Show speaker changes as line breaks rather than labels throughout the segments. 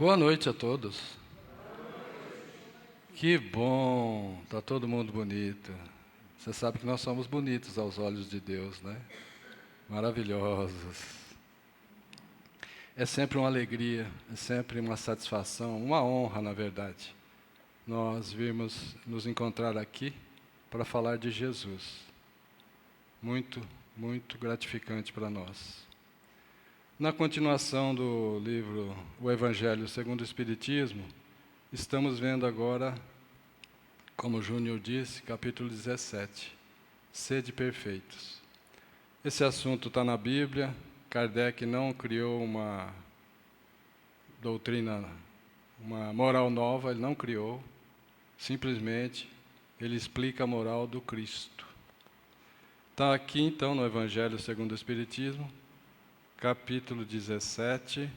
Boa noite a todos. Que bom, está todo mundo bonito. Você sabe que nós somos bonitos aos olhos de Deus, né? Maravilhosos. É sempre uma alegria, é sempre uma satisfação, uma honra, na verdade, nós virmos nos encontrar aqui para falar de Jesus. Muito, muito gratificante para nós. Na continuação do livro O Evangelho segundo o Espiritismo, estamos vendo agora, como o Júnior disse, capítulo 17, Sede Perfeitos. Esse assunto está na Bíblia. Kardec não criou uma doutrina, uma moral nova, ele não criou. Simplesmente, ele explica a moral do Cristo. Está aqui, então, no Evangelho segundo o Espiritismo, capítulo 17,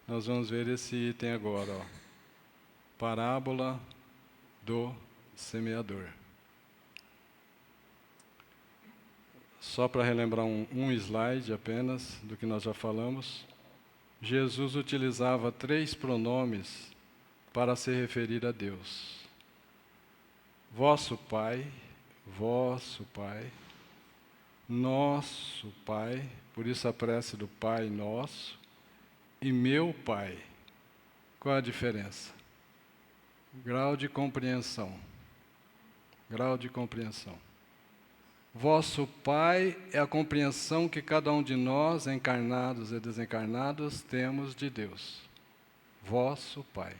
nós vamos ver esse item agora, ó. Parábola do semeador. Só para relembrar um slide apenas do que nós já falamos, Jesus utilizava 3 pronomes para se referir a Deus. Vosso Pai, nosso Pai, por isso a prece do Pai Nosso, e meu Pai. Qual a diferença? Grau de compreensão. Grau de compreensão. Vosso Pai é a compreensão que cada um de nós, encarnados e desencarnados, temos de Deus. Vosso Pai.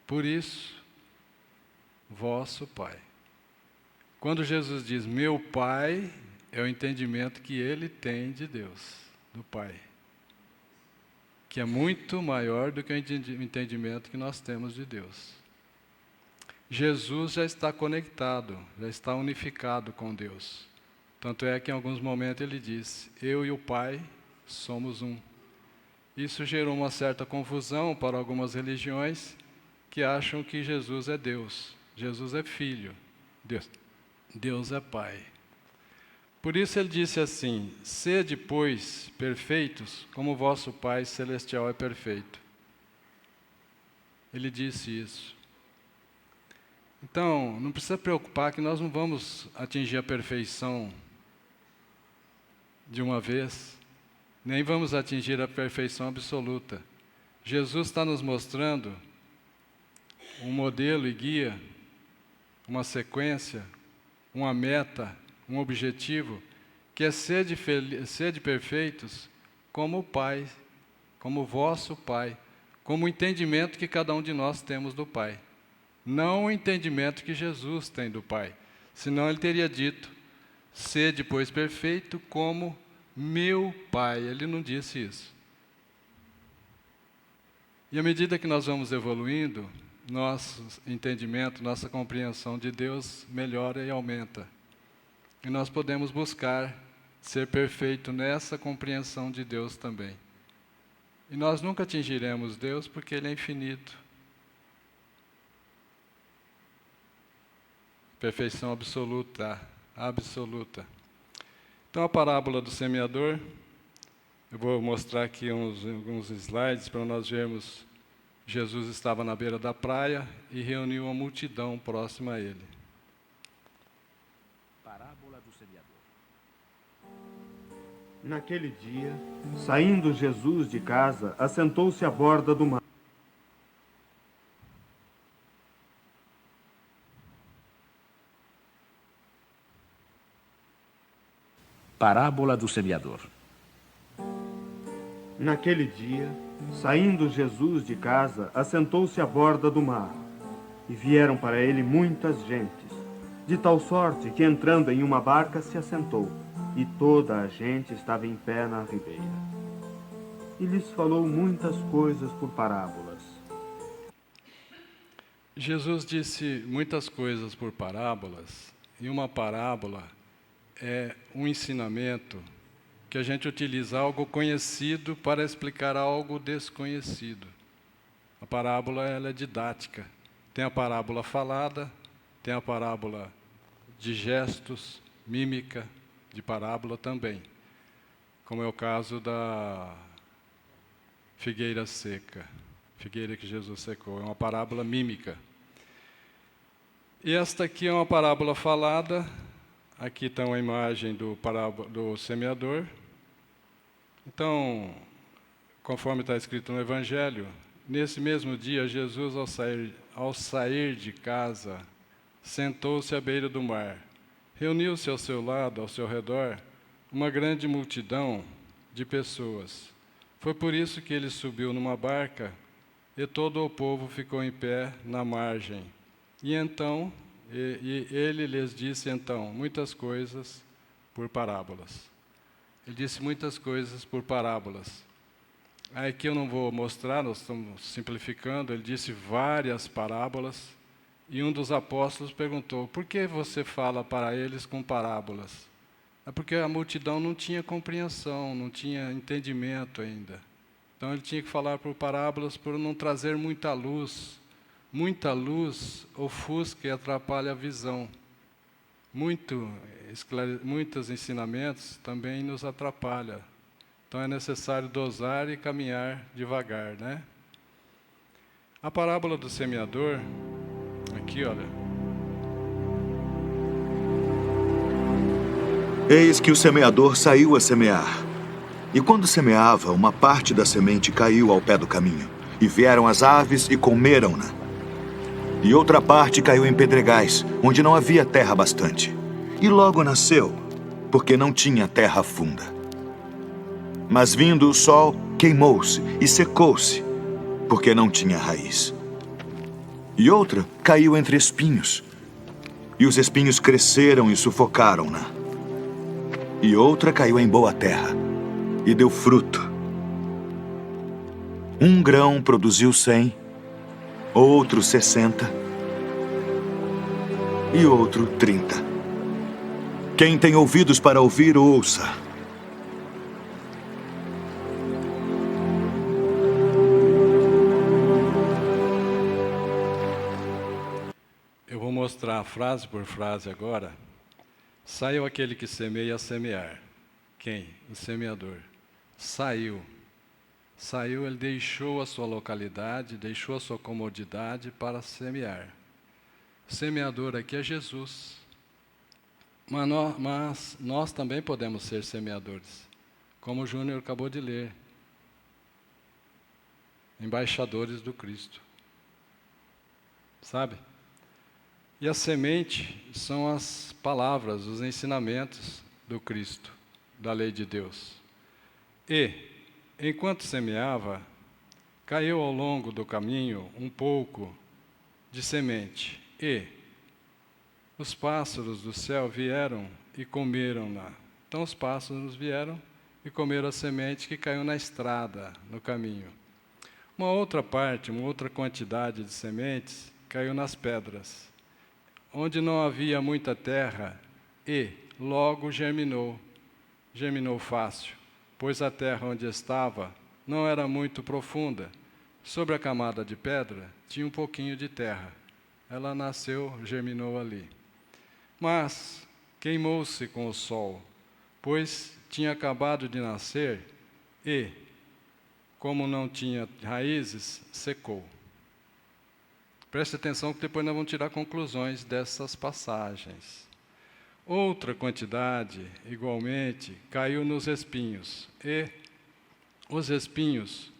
Por isso, vosso Pai. Quando Jesus diz meu Pai, é o entendimento que ele tem de Deus, do Pai, que é muito maior do que o entendimento que nós temos de Deus. Jesus já está conectado, já está unificado com Deus. Tanto é que em alguns momentos ele disse, eu e o Pai somos um. Isso gerou uma certa confusão para algumas religiões que acham que Jesus é Deus, Jesus é Filho, Deus é Pai. Por isso ele disse assim, sede, pois, perfeitos, como o vosso Pai Celestial é perfeito. Ele disse isso. Então, não precisa preocupar que nós não vamos atingir a perfeição de uma vez, nem vamos atingir a perfeição absoluta. Jesus está nos mostrando um modelo e guia, uma sequência, uma meta, um objetivo, que é sede perfeitos como o Pai, como o vosso Pai, como o entendimento que cada um de nós temos do Pai. Não o entendimento que Jesus tem do Pai, senão ele teria dito, sede, pois, perfeito como meu Pai. Ele não disse isso. E à medida que nós vamos evoluindo, nosso entendimento, nossa compreensão de Deus melhora e aumenta. E nós podemos buscar ser perfeito nessa compreensão de Deus também. E nós nunca atingiremos Deus porque Ele é infinito. Perfeição absoluta, absoluta. Então a parábola do semeador, eu vou mostrar aqui alguns slides para nós vermos. Jesus estava na beira da praia e reuniu uma multidão próxima a ele.
Parábola do semeador.
Naquele dia, saindo Jesus de casa, assentou-se à borda do mar.
Parábola do semeador.
Naquele dia, saindo Jesus de casa, assentou-se à borda do mar. E vieram para ele muitas gentes, de tal sorte que, entrando em uma barca, se assentou, e toda a gente estava em pé na ribeira. E lhes falou muitas coisas por parábolas.
Jesus disse muitas coisas por parábolas, e uma parábola é um ensinamento que a gente utiliza algo conhecido para explicar algo desconhecido. A parábola ela é didática. Tem a parábola falada, tem a parábola de gestos, mímica, de parábola também, como é o caso da figueira seca. figueira que Jesus secou. É uma parábola mímica. E esta aqui é uma parábola falada. Aqui está uma imagem do semeador. Então, conforme está escrito no Evangelho, nesse mesmo dia, Jesus, ao sair de casa, sentou-se à beira do mar. Reuniu-se ao seu lado, ao seu redor, uma grande multidão de pessoas. Foi por isso que ele subiu numa barca e todo o povo ficou em pé na margem. E então, ele lhes disse então muitas coisas por parábolas. Ele disse muitas coisas por parábolas. Aqui eu não vou mostrar, nós estamos simplificando. Ele disse várias parábolas. E um dos apóstolos perguntou: por que você fala para eles com parábolas? É porque a multidão não tinha compreensão, não tinha entendimento ainda. Então ele tinha que falar por parábolas por não trazer muita luz. Muita luz ofusca e atrapalha a visão. Muitos ensinamentos também nos atrapalham. Então é necessário dosar e caminhar devagar, né? A parábola do semeador, aqui, olha.
Eis que o semeador saiu a semear. E quando semeava, uma parte da semente caiu ao pé do caminho, e vieram as aves e comeram-na. E outra parte caiu em pedregais, onde não havia terra bastante. E logo nasceu, porque não tinha terra funda. Mas vindo o sol, queimou-se e secou-se, porque não tinha raiz. E outra caiu entre espinhos, e os espinhos cresceram e sufocaram-na. E outra caiu em boa terra, e deu fruto. Um grão produziu 100, outro 60, e outro 30. Quem tem ouvidos para ouvir, ouça.
Eu vou mostrar frase por frase agora. Saiu aquele que semeia a semear. Quem? O semeador. Saiu. Saiu, ele deixou a sua localidade, deixou a sua comodidade para semear. O semeador aqui é Jesus. Mas nós também podemos ser semeadores, como o Júnior acabou de ler. Embaixadores do Cristo. Sabe? E a semente são as palavras, os ensinamentos do Cristo, da lei de Deus. E, enquanto semeava, caiu ao longo do caminho um pouco de semente. E os pássaros do céu vieram e comeram-na. Então os pássaros vieram e comeram a semente que caiu na estrada, no caminho. Uma outra parte, uma outra quantidade de sementes caiu nas pedras, onde não havia muita terra, e logo germinou fácil, pois a terra onde estava não era muito profunda. Sobre a camada de pedra tinha um pouquinho de terra. Ela nasceu, germinou ali. Mas queimou-se com o sol, pois tinha acabado de nascer e, como não tinha raízes, secou. Preste atenção que depois nós vamos tirar conclusões dessas passagens. Outra quantidade, igualmente, caiu nos espinhos, e os espinhos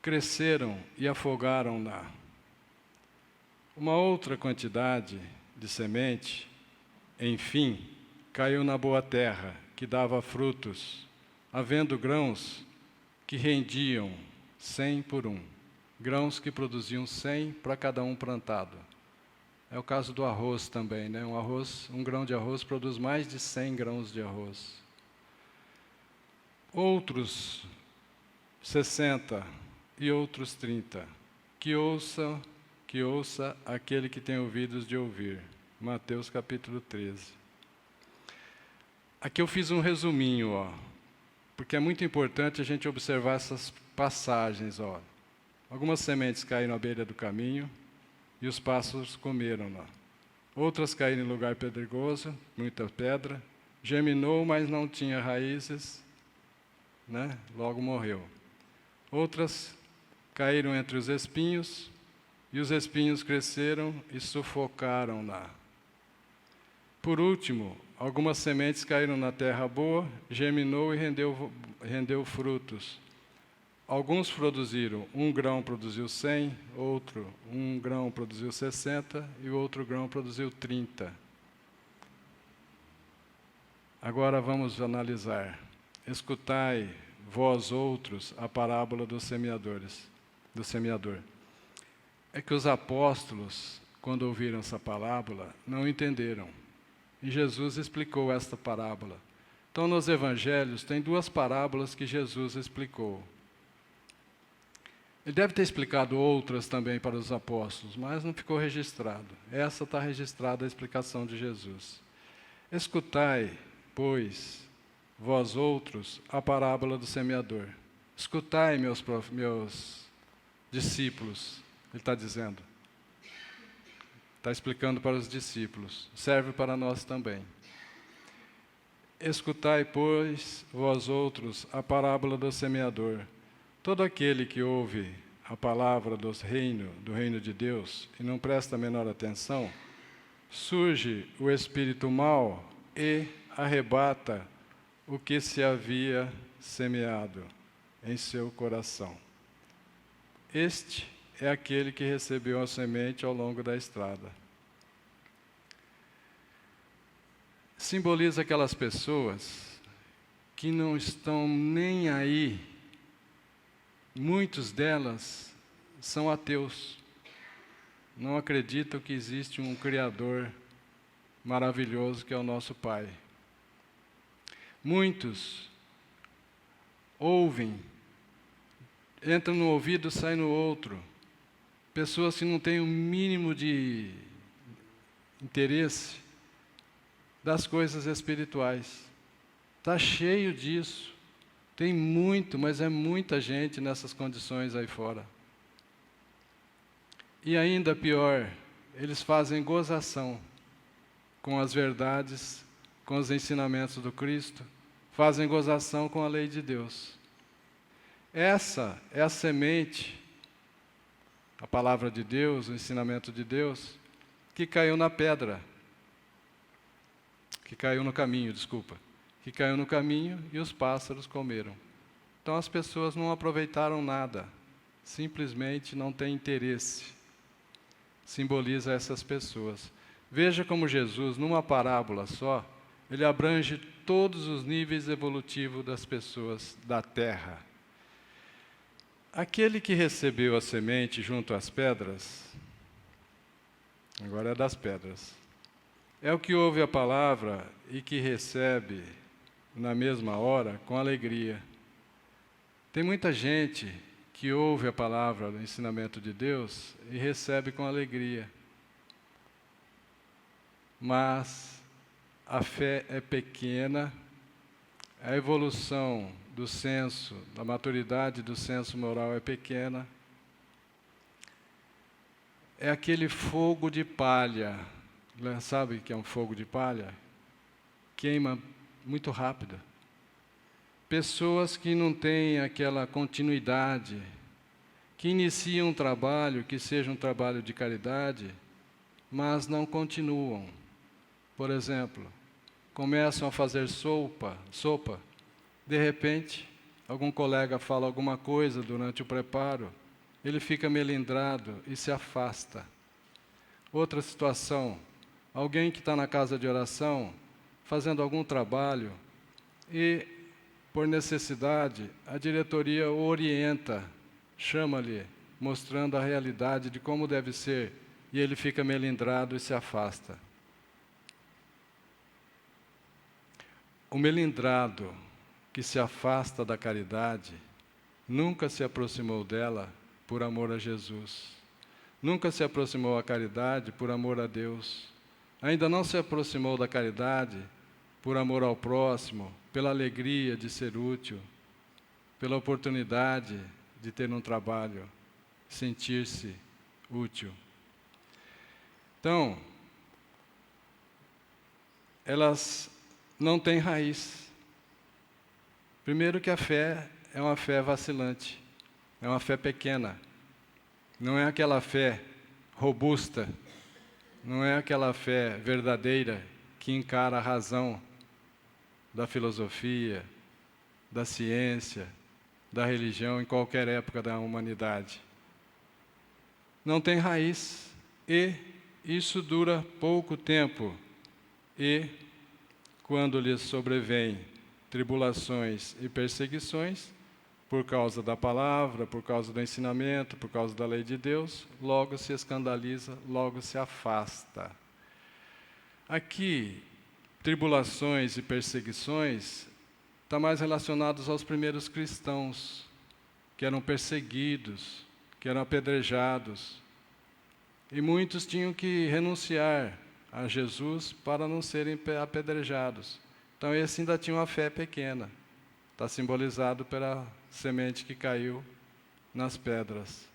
cresceram e afogaram-na. Uma outra quantidade de semente, enfim, caiu na boa terra, que dava frutos, havendo grãos que rendiam 100 por 1. Grãos que produziam 100 para cada um plantado. É o caso do arroz também, né? Um grão de arroz produz mais de 100 grãos de arroz. Outros 60 e outros 30. Que ouça aquele que tem ouvidos de ouvir. Mateus capítulo 13. Aqui eu fiz um resuminho, porque é muito importante a gente observar essas passagens, Algumas sementes caíram à beira do caminho e os pássaros comeram-na. Outras caíram em lugar pedregoso, muita pedra. Germinou, mas não tinha raízes, né? Logo morreu. Outras caíram entre os espinhos, e os espinhos cresceram e sufocaram-na. Por último, algumas sementes caíram na terra boa, germinou e rendeu frutos. Alguns produziram, um grão produziu 100, um grão produziu 60 e o outro grão produziu 30. Agora vamos analisar. Escutai, vós outros, a parábola do semeador. É que os apóstolos, quando ouviram essa parábola, não entenderam. E Jesus explicou esta parábola. Então, nos evangelhos, tem 2 parábolas que Jesus explicou. Ele deve ter explicado outras também para os apóstolos, mas não ficou registrado. Essa está registrada a explicação de Jesus. Escutai, pois, vós outros, a parábola do semeador. Escutai, meus discípulos, ele está dizendo. Está explicando para os discípulos. Serve para nós também. Escutai, pois, vós outros, a parábola do semeador. Todo aquele que ouve a palavra do reino de Deus, e não presta a menor atenção, surge o espírito mau e arrebata o que se havia semeado em seu coração. Este é aquele que recebeu a semente ao longo da estrada. Simboliza aquelas pessoas que não estão nem aí. Muitos delas são ateus. Não acreditam que existe um Criador maravilhoso que é o nosso Pai. Muitos ouvem, entram no ouvido e saem no outro. Pessoas que não têm o mínimo de interesse das coisas espirituais. Está cheio disso. Tem muito, mas é muita gente nessas condições aí fora. E ainda pior, eles fazem gozação com as verdades, com os ensinamentos do Cristo, fazem gozação com a lei de Deus. Essa é a semente, a palavra de Deus, o ensinamento de Deus, que caiu na pedra, que caiu no caminho e os pássaros comeram. Então as pessoas não aproveitaram nada, simplesmente não têm interesse. Simboliza essas pessoas. Veja como Jesus, numa parábola só, ele abrange todos os níveis evolutivos das pessoas da terra. Aquele que recebeu a semente junto às pedras, agora é das pedras, é o que ouve a palavra e que recebe na mesma hora com alegria. Tem muita gente que ouve a palavra do ensinamento de Deus e recebe com alegria. Mas a fé é pequena, a evolução do senso, da maturidade do senso moral é pequena. É aquele fogo de palha. Sabe o que é um fogo de palha? Queima muito rápido. Pessoas que não têm aquela continuidade, que iniciam um trabalho, que seja um trabalho de caridade, mas não continuam. Por exemplo, começam a fazer sopa, de repente, algum colega fala alguma coisa durante o preparo, ele fica melindrado e se afasta. Outra situação, alguém que está na casa de oração, fazendo algum trabalho, e, por necessidade, a diretoria o orienta, chama-lhe, mostrando a realidade de como deve ser, e ele fica melindrado e se afasta. O melindrado que se afasta da caridade nunca se aproximou dela por amor a Jesus. Nunca se aproximou à caridade por amor a Deus. Ainda não se aproximou da caridade por amor ao próximo, pela alegria de ser útil, pela oportunidade de ter um trabalho, sentir-se útil. Então, elas não têm raiz. Primeiro que a fé é uma fé vacilante, é uma fé pequena, Não é aquela fé robusta, não é aquela fé verdadeira que encara a razão da filosofia, da ciência, da religião em qualquer época da humanidade. Não tem raiz e isso dura pouco tempo. E, quando lhes sobrevêm tribulações e perseguições, por causa da palavra, por causa do ensinamento, por causa da lei de Deus, logo se escandaliza, logo se afasta. Aqui, tribulações e perseguições está mais relacionados aos primeiros cristãos, que eram perseguidos, que eram apedrejados. E muitos tinham que renunciar a Jesus para não serem apedrejados. Então, esse ainda tinha uma fé pequena. Está simbolizado pela semente que caiu nas pedras.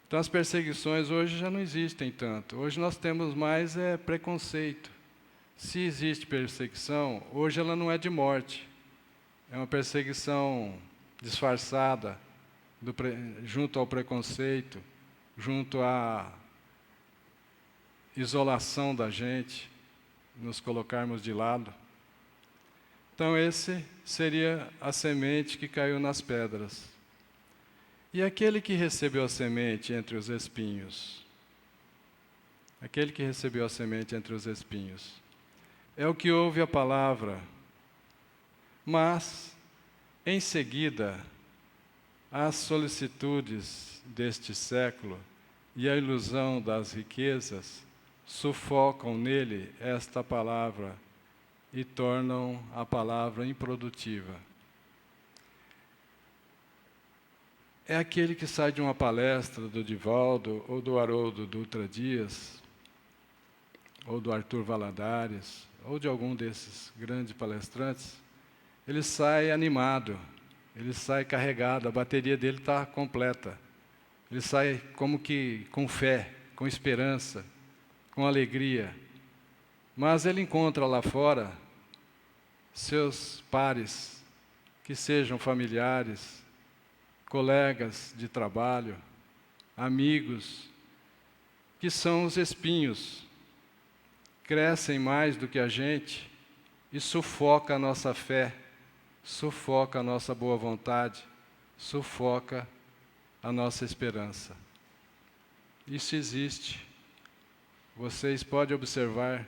Então, as perseguições hoje já não existem tanto. Hoje nós temos mais preconceito. Se existe perseguição, hoje ela não é de morte. É uma perseguição disfarçada, junto ao preconceito, junto à isolação da gente, nos colocarmos de lado. Então, esse seria a semente que caiu nas pedras. E aquele que recebeu a semente entre os espinhos? Aquele que recebeu a semente entre os espinhos é o que ouve a palavra, mas, em seguida, as solicitudes deste século e a ilusão das riquezas sufocam nele esta palavra e tornam a palavra improdutiva. É aquele que sai de uma palestra do Divaldo, ou do Haroldo Dutra Dias, ou do Arthur Valadares, ou de algum desses grandes palestrantes, ele sai animado, ele sai carregado, a bateria dele está completa. Ele sai como que com fé, com esperança, com alegria. Mas ele encontra lá fora seus pares, que sejam familiares, colegas de trabalho, amigos, que são os espinhos, crescem mais do que a gente e sufoca a nossa fé, sufoca a nossa boa vontade, sufoca a nossa esperança. Isso existe. Vocês podem observar,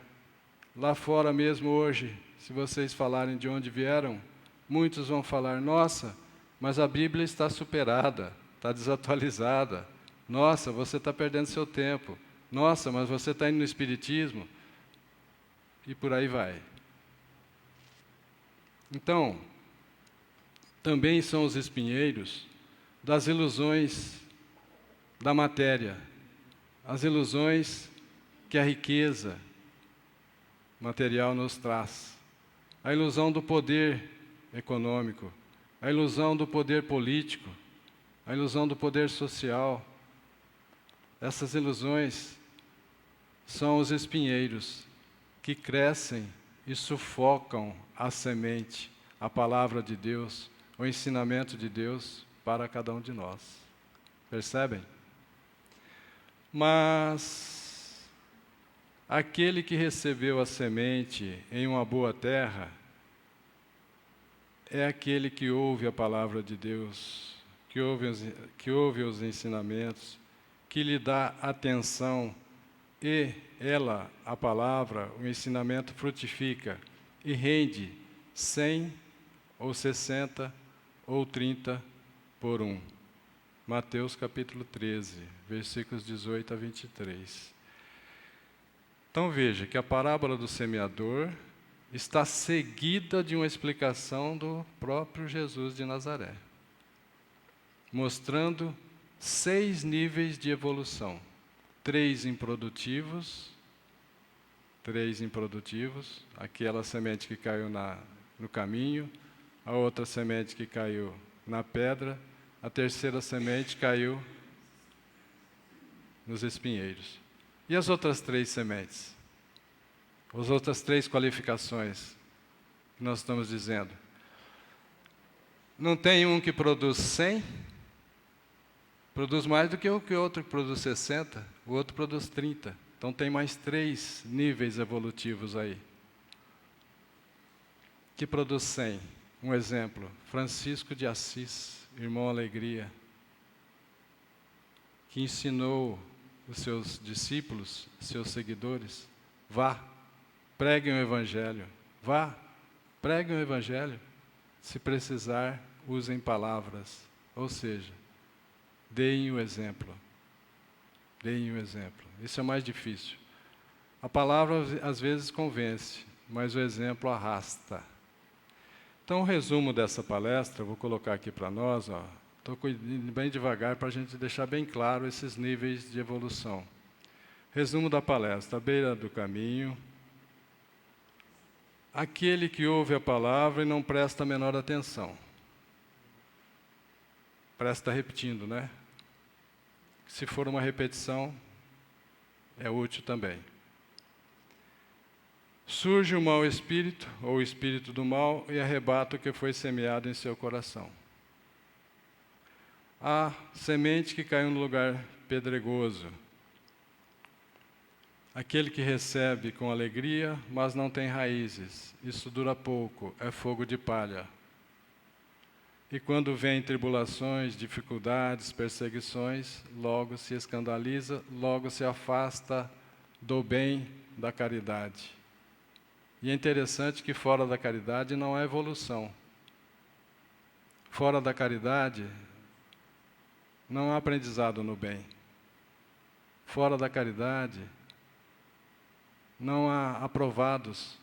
lá fora mesmo hoje, se vocês falarem de onde vieram, muitos vão falar, nossa, mas a Bíblia está superada, está desatualizada. Nossa, você está perdendo seu tempo. Nossa, mas você está indo no Espiritismo. E por aí vai. Então, também são os espinheiros das ilusões da matéria, as ilusões que a riqueza material nos traz, a ilusão do poder econômico, a ilusão do poder político, a ilusão do poder social. Essas ilusões são os espinheiros que crescem e sufocam a semente, a palavra de Deus, o ensinamento de Deus para cada um de nós. Percebem? Mas aquele que recebeu a semente em uma boa terra é aquele que ouve a palavra de Deus, que ouve os ensinamentos, que lhe dá atenção e ela, a palavra, o ensinamento frutifica e rende 100 ou 60 ou 30 por 1. Mateus capítulo 13, versículos 18 a 23. Então veja que a parábola do semeador está seguida de uma explicação do próprio Jesus de Nazaré, mostrando 6 níveis de evolução. 3 improdutivos, aquela semente que caiu no caminho, a outra semente que caiu na pedra, a terceira semente caiu nos espinheiros. E as outras 3 sementes? As outras 3 qualificações que nós estamos dizendo. Não tem um que produz 100%, produz mais do que o outro que produz 60, o outro produz 30. Então tem mais 3 níveis evolutivos aí. Que produz 100. Um exemplo, Francisco de Assis, irmão Alegria, que ensinou os seus discípulos, seus seguidores, vá, preguem o Evangelho, vá, preguem o Evangelho, se precisar, usem palavras, ou seja, deem o exemplo, deem o exemplo, isso é mais difícil. A palavra às vezes convence, mas o exemplo arrasta. Então o resumo dessa palestra, vou colocar aqui para nós, estou indo bem devagar para a gente deixar bem claro esses níveis de evolução. Resumo da palestra: à beira do caminho, aquele que ouve a palavra e não presta a menor atenção. Parece estar repetindo, né? Se for uma repetição, é útil também. Surge o mau espírito, ou o espírito do mal, e arrebata o que foi semeado em seu coração. A semente que caiu no lugar pedregoso. Aquele que recebe com alegria, mas não tem raízes. Isso dura pouco, é fogo de palha. E quando vem tribulações, dificuldades, perseguições, logo se escandaliza, logo se afasta do bem, da caridade. E é interessante que fora da caridade não há evolução. Fora da caridade não há aprendizado no bem. Fora da caridade não há aprovados.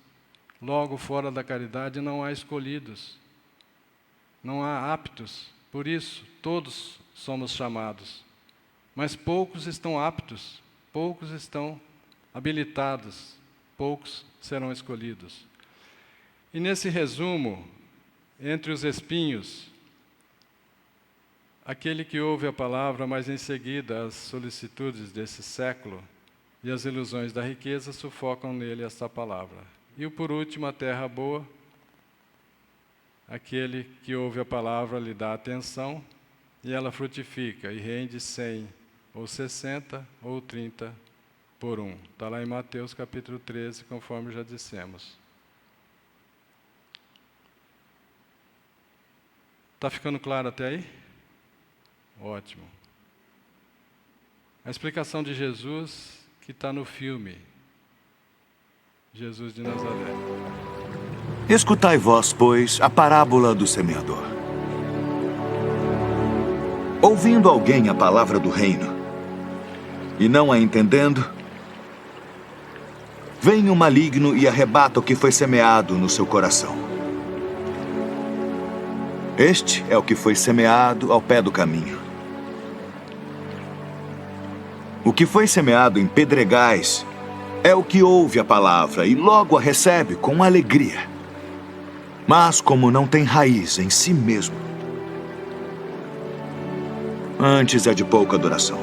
Logo, fora da caridade não há escolhidos. Não há aptos. Por isso, todos somos chamados. Mas poucos estão aptos, poucos estão habilitados, poucos serão escolhidos. E nesse resumo, entre os espinhos, aquele que ouve a palavra, mas em seguida as solicitudes desse século e as ilusões da riqueza sufocam nele esta palavra. E por último, a terra boa, aquele que ouve a palavra lhe dá atenção e ela frutifica e rende 100, ou 60, ou 30 por 1. Está lá em Mateus capítulo 13, conforme já dissemos. Está ficando claro até aí? Ótimo. A explicação de Jesus que está no filme Jesus de Nazaré.
Escutai vós, pois, a parábola do semeador. Ouvindo alguém a palavra do reino, e não a entendendo, vem o maligno e arrebata o que foi semeado no seu coração. Este é o que foi semeado ao pé do caminho. O que foi semeado em pedregais é o que ouve a palavra e logo a recebe com alegria. Mas como não tem raiz em si mesmo, antes é de pouca duração.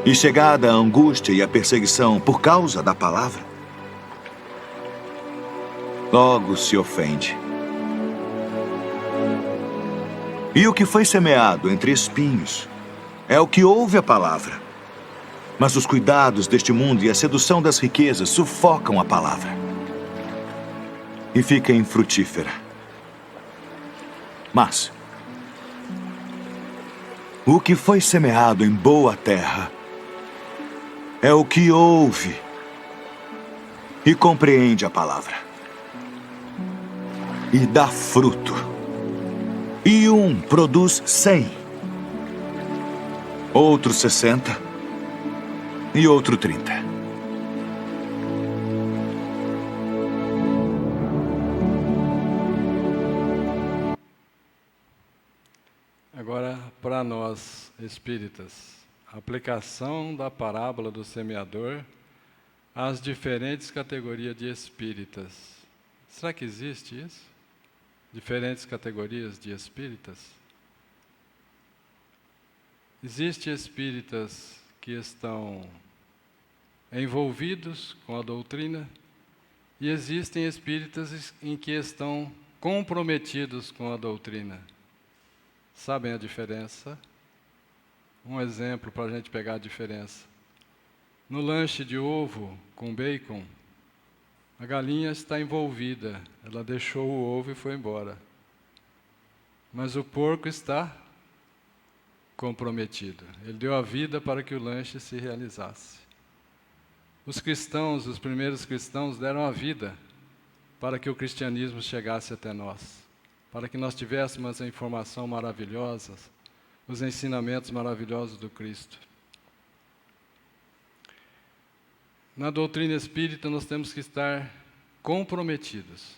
E chegada a angústia e a perseguição por causa da palavra, logo se ofende. E o que foi semeado entre espinhos é o que ouve a palavra. Mas os cuidados deste mundo e a sedução das riquezas sufocam a palavra. E fica infrutífera. Mas o que foi semeado em boa terra é o que ouve e compreende a palavra. E dá fruto. E um produz 100, outro 60 e outro 30.
Agora, para nós espíritas, a aplicação da parábola do semeador às diferentes categorias de espíritas. Será que existe isso? Diferentes categorias de espíritas? Existem espíritas que estão envolvidos com a doutrina e existem espíritas em que estão comprometidos com a doutrina. Sabem a diferença? um exemplo para a gente pegar a diferença. No lanche de ovo com bacon, a galinha está envolvida, ela deixou o ovo e foi embora. Mas o porco está comprometido. Ele deu a vida para que o lanche se realizasse. Os cristãos, os primeiros cristãos, deram a vida para que o cristianismo chegasse até nós, para que nós tivéssemos a informação maravilhosa, os ensinamentos maravilhosos do Cristo. Na doutrina espírita nós temos que estar comprometidos.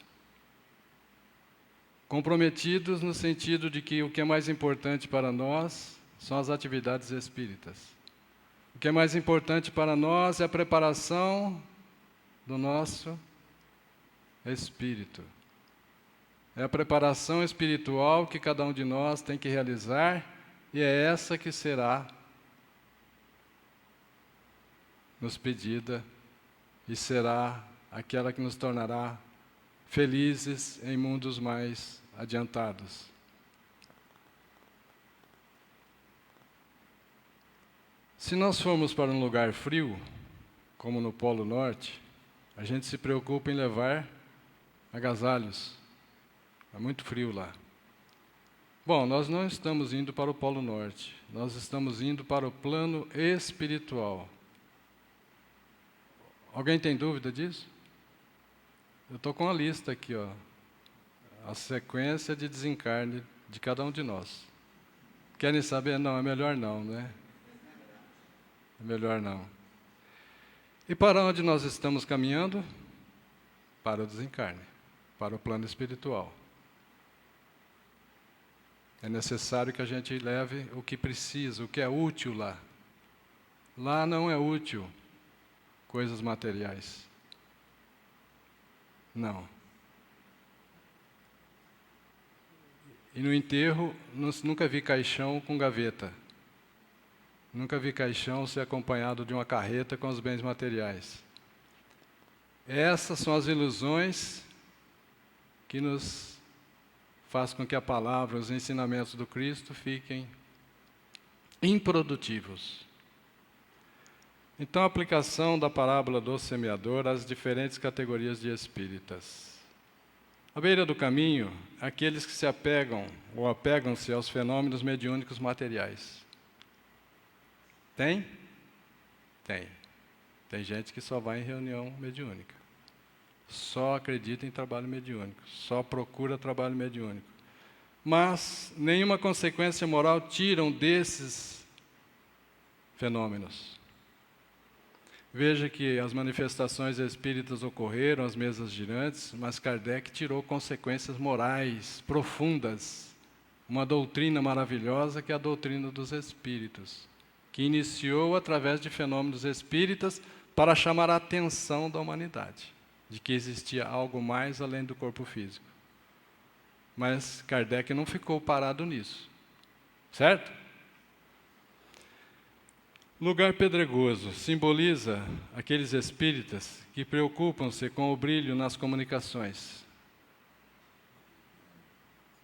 Comprometidos no sentido de que o que é mais importante para nós são as atividades espíritas. O que é mais importante para nós é a preparação do nosso espírito. É a preparação espiritual que cada um de nós tem que realizar, e é essa que será nos pedida e será aquela que nos tornará felizes em mundos mais adiantados. Se nós formos para um lugar frio, como no Polo Norte, a gente se preocupa em levar agasalhos. É muito frio lá. Bom, nós não estamos indo para o Polo Norte, nós estamos indo para o plano espiritual. Alguém tem dúvida disso? Eu estou com a lista aqui, ó, a sequência de desencarne de cada um de nós. Querem saber? Não, é melhor não, né? É melhor não. E para onde nós estamos caminhando? Para o desencarne, para o plano espiritual. É necessário que a gente leve o que precisa, o que é útil lá. Lá não é útil coisas materiais. Não. E no enterro, nunca vi caixão com gaveta. Nunca vi caixão ser acompanhado de uma carreta com os bens materiais. Essas são as ilusões que nos faz com que a palavra, os ensinamentos do Cristo fiquem improdutivos. Então, a aplicação da parábola do semeador às diferentes categorias de espíritas. À beira do caminho, aqueles que se apegam ou apegam-se aos fenômenos mediúnicos materiais. Tem? Tem. Tem gente que só vai em reunião mediúnica. Só acredita em trabalho mediúnico. Só procura trabalho mediúnico. Mas nenhuma consequência moral tiram desses fenômenos. Veja que as manifestações espíritas ocorreram, as mesas girantes, mas Kardec tirou consequências morais profundas. Uma doutrina maravilhosa que é a doutrina dos espíritos, que iniciou através de fenômenos espíritas para chamar a atenção da humanidade, de que existia algo mais além do corpo físico. Mas Kardec não ficou parado nisso, certo? Lugar pedregoso simboliza aqueles espíritas que preocupam-se com o brilho nas comunicações.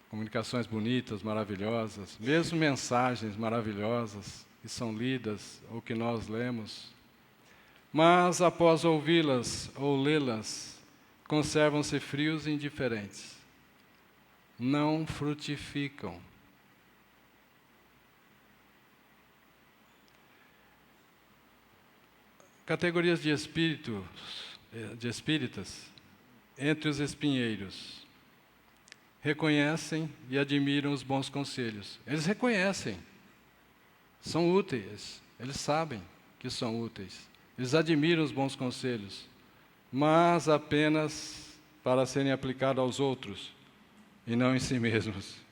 Comunicações bonitas, maravilhosas, mesmo mensagens maravilhosas que são lidas ou que nós lemos. Mas, após ouvi-las ou lê-las, conservam-se frios e indiferentes. Não frutificam. Categorias de espíritas, entre os espinheiros, reconhecem e admiram os bons conselhos. Eles reconhecem, são úteis, eles sabem que são úteis. Eles admiram os bons conselhos, mas apenas para serem aplicados aos outros e não em si mesmos.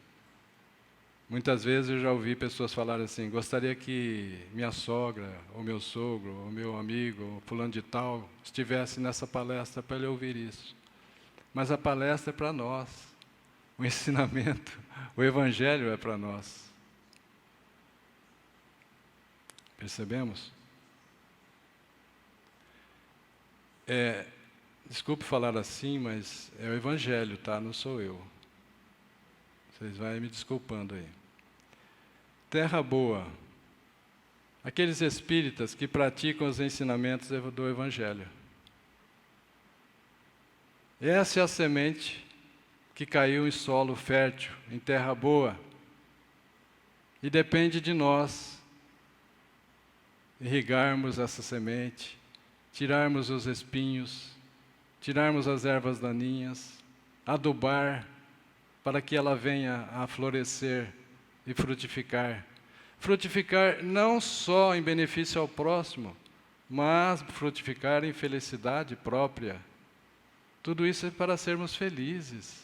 Muitas vezes eu já ouvi pessoas falarem assim: gostaria que minha sogra, ou meu sogro, ou meu amigo, ou fulano de tal, estivesse nessa palestra para ele ouvir isso. Mas a palestra é para nós, o ensinamento, o evangelho é para nós. Percebemos? Desculpe falar assim, mas é o evangelho, tá? Não sou eu. Vocês vão me desculpando aí. Terra boa, aqueles espíritas que praticam os ensinamentos do Evangelho. Essa é a semente que caiu em solo fértil, em terra boa. E depende de nós irrigarmos essa semente, tirarmos os espinhos, tirarmos as ervas daninhas, adubar, para que ela venha a florescer e frutificar. Frutificar não só em benefício ao próximo, mas frutificar em felicidade própria. Tudo isso é para sermos felizes.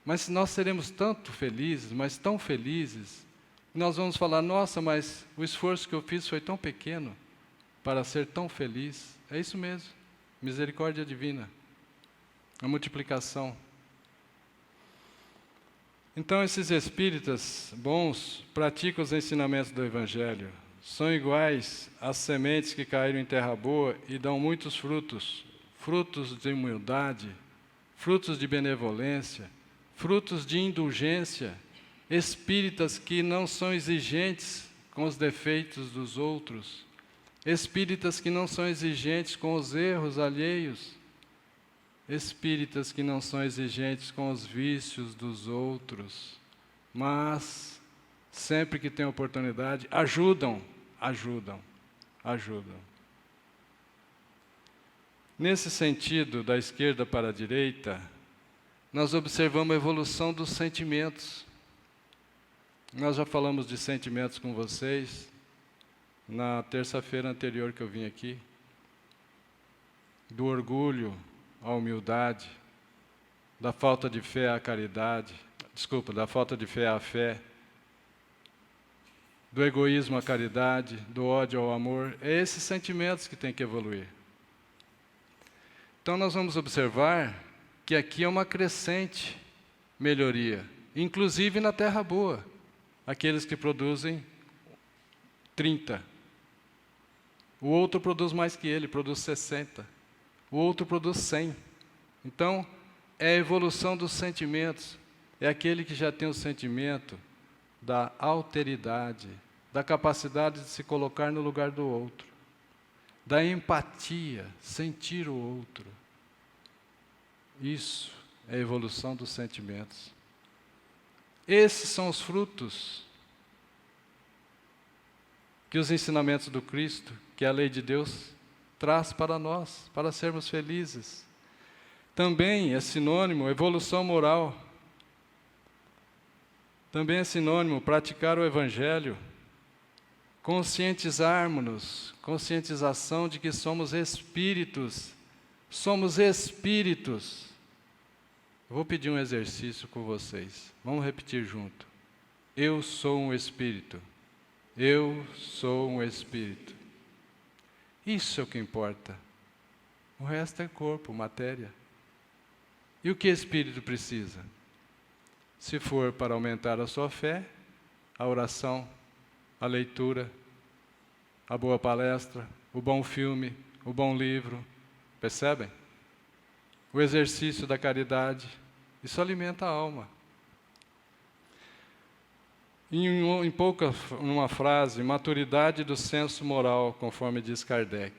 Mas nós seremos tanto felizes, mas tão felizes, nós vamos falar, nossa, mas o esforço que eu fiz foi tão pequeno para ser tão feliz. É isso mesmo, misericórdia divina, a multiplicação. Então, esses espíritas bons praticam os ensinamentos do Evangelho. São iguais às sementes que caíram em terra boa e dão muitos frutos. Frutos de humildade, frutos de benevolência, frutos de indulgência. Espíritas que não são exigentes com os defeitos dos outros. Espíritas que não são exigentes com os erros alheios. Espíritas que não são exigentes com os vícios dos outros, mas, sempre que têm oportunidade, ajudam. Nesse sentido, da esquerda para a direita, nós observamos a evolução dos sentimentos. Nós já falamos de sentimentos com vocês, na terça-feira anterior que eu vim aqui, do orgulho, a humildade, da falta de fé à caridade, da falta de fé à fé, do egoísmo à caridade, do ódio ao amor. É esses sentimentos que têm que evoluir. Então nós vamos observar que aqui é uma crescente melhoria, inclusive na terra boa, aqueles que produzem 30. O outro produz mais que ele, produz 60. O outro produz 100. Então, é a evolução dos sentimentos. É aquele que já tem o sentimento da alteridade, da capacidade de se colocar no lugar do outro, da empatia, sentir o outro. Isso é a evolução dos sentimentos. Esses são os frutos que os ensinamentos do Cristo, que é a lei de Deus, traz para nós, para sermos felizes. Também é sinônimo evolução moral. Também é sinônimo praticar o Evangelho, conscientizarmos-nos, conscientização de que somos espíritos. Somos espíritos. Eu vou pedir um exercício com vocês. Vamos repetir junto. Eu sou um espírito. Eu sou um espírito. Isso é o que importa. O resto é corpo, matéria. E o que espírito precisa? Se for para aumentar a sua fé, a oração, a leitura, a boa palestra, o bom filme, o bom livro, percebem? O exercício da caridade, isso alimenta a alma. Numa frase, maturidade do senso moral, conforme diz Kardec.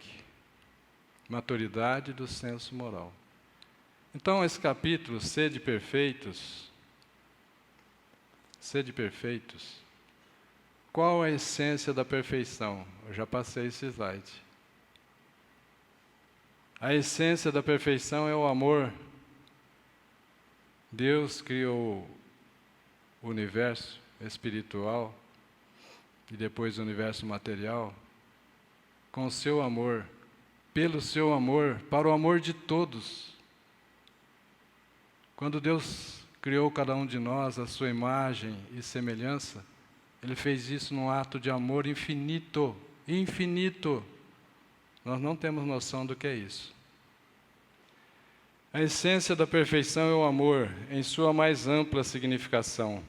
Maturidade do senso moral. Então, esse capítulo, sede perfeitos, qual a essência da perfeição? Eu já passei esse slide. A essência da perfeição é o amor. Deus criou o universo espiritual e depois o universo material com o seu amor, pelo seu amor, para o amor de todos. Quando Deus criou cada um de nós à sua imagem e semelhança, Ele fez isso num ato de amor infinito, infinito. Nós não temos noção do que é isso. A essência da perfeição é o amor, em sua mais ampla significação.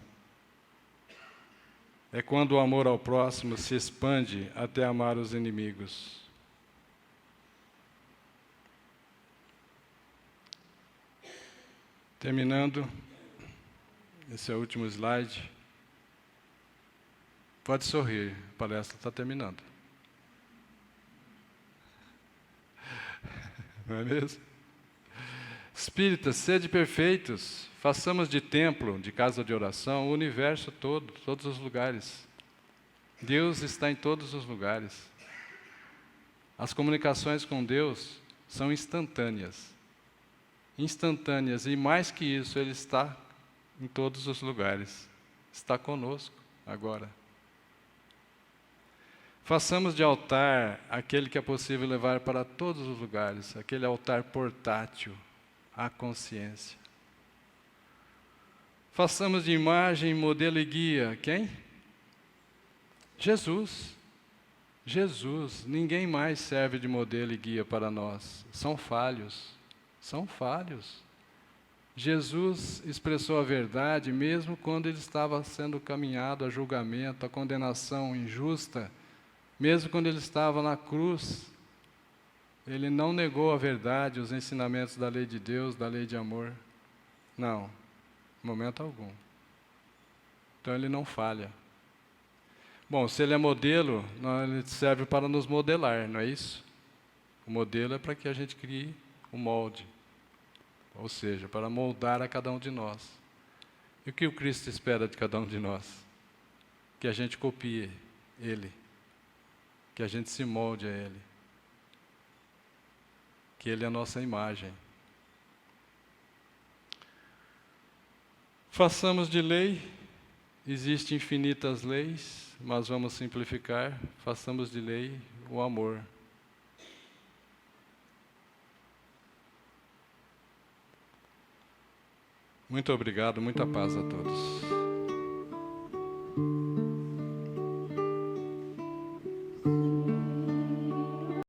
É quando o amor ao próximo se expande até amar os inimigos. Terminando, esse é o último slide. Pode sorrir, a palestra está terminando. Não é mesmo? Espíritas, sede perfeitos, façamos de templo, de casa de oração, o universo todo, todos os lugares. Deus está em todos os lugares. As comunicações com Deus são instantâneas. Instantâneas, e mais que isso, Ele está em todos os lugares. Está conosco agora. Façamos de altar aquele que é possível levar para todos os lugares, aquele altar portátil, a consciência. Façamos de imagem, modelo e guia, quem? Jesus. Jesus. Ninguém mais serve de modelo e guia para nós. São falhos. São falhos. Jesus expressou a verdade mesmo quando ele estava sendo caminhado a julgamento, a condenação injusta. Mesmo quando ele estava na cruz, ele não negou a verdade, os ensinamentos da lei de Deus, da lei de amor. Não, em momento algum. Então ele não falha. Bom, se ele é modelo, ele serve para nos modelar, não é isso? O modelo é para que a gente crie o molde. Ou seja, para moldar a cada um de nós. E o que o Cristo espera de cada um de nós? Que a gente copie Ele. Que a gente se molde a Ele. Que Ele é a nossa imagem. Façamos de lei, existem infinitas leis, mas vamos simplificar, façamos de lei o amor. Muito obrigado, muita paz a todos.